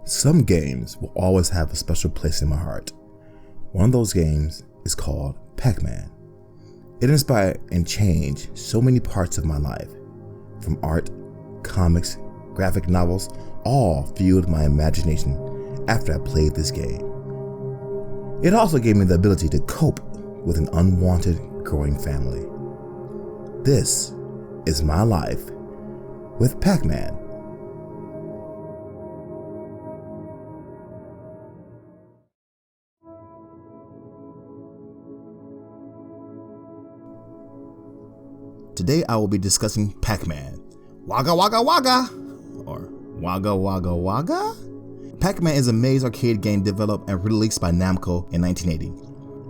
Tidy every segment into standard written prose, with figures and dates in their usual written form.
Some games will always have a special place in my heart. One of those games is called Pac-Man. It inspired and changed so many parts of my life. From art, comics, graphic novels, all fueled my imagination after I played this game. It also gave me the ability to cope with an unwanted growing family. This is my life with Pac-Man. Today I will be discussing Pac-Man. Wagga Wagga Wagga! Or Wagga Wagga Wagga? Pac-Man is a maze arcade game developed and released by Namco in 1980.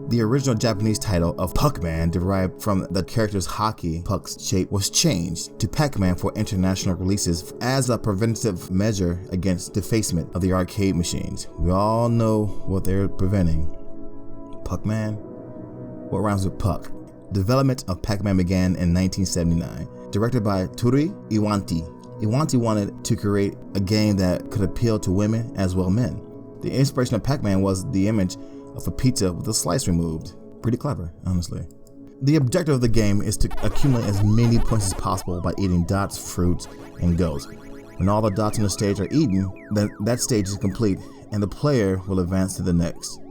The original Japanese title of Pac-Man, derived from the character's hockey puck's shape, was changed to Pac-Man for international releases as a preventative measure against defacement of the arcade machines. We all know what they're preventing. Pac-Man? What rhymes with puck? Development of Pac-Man began in 1979, directed by Toru Iwate. Iwate wanted to create a game that could appeal to women as well as men. The inspiration of Pac-Man was the image of a pizza with a slice removed. Pretty clever, honestly. The objective of the game is to accumulate as many points as possible by eating dots, fruits, and ghosts. When all the dots on the stage are eaten, then that stage is complete and the player will advance to the next.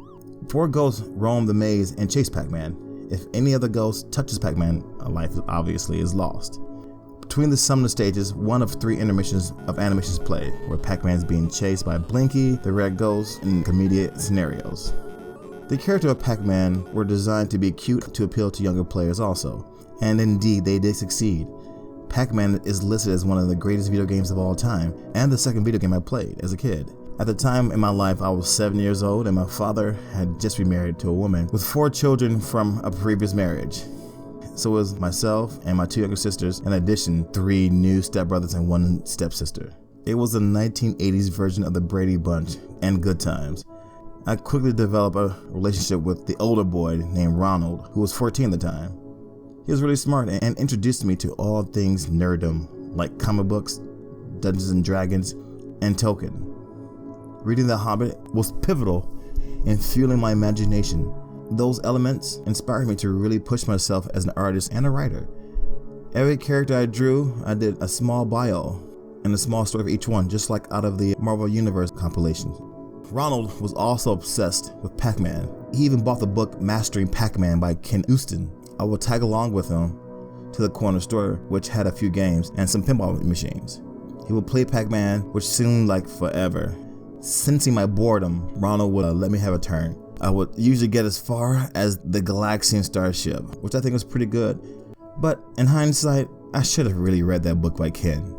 4 ghosts roam the maze and chase Pac-Man. If any other ghost touches Pac-Man, life obviously is lost. Between the summoner stages, one of 3 intermissions of animations play, where Pac-Man is being chased by Blinky, the red ghost, in comedic scenarios. The characters of Pac-Man were designed to be cute to appeal to younger players also, and indeed they did succeed. Pac-Man is listed as one of the greatest video games of all time, and the second video game I played as a kid. At the time in my life, I was 7 years old and my father had just remarried to a woman with 4 children from a previous marriage. So it was myself and my 2 younger sisters, in addition 3 new stepbrothers and 1 stepsister. It was the 1980s version of the Brady Bunch and Good Times. I quickly developed a relationship with the older boy named Ronald, who was 14 at the time. He was really smart and introduced me to all things nerddom, like comic books, Dungeons and Dragons, and Tolkien. Reading The Hobbit was pivotal in fueling my imagination. Those elements inspired me to really push myself as an artist and a writer. Every character I drew, I did a small bio and a small story for each one, just like out of the Marvel Universe compilation. Ronald was also obsessed with Pac-Man. He even bought the book Mastering Pac-Man by Ken Uston. I would tag along with him to the corner store, which had a few games and some pinball machines. He would play Pac-Man, which seemed like forever. Sensing my boredom, Ronald would let me have a turn. I would usually get as far as the Galaxian Starship, which I think was pretty good. But in hindsight, I should have really read that book by Ken.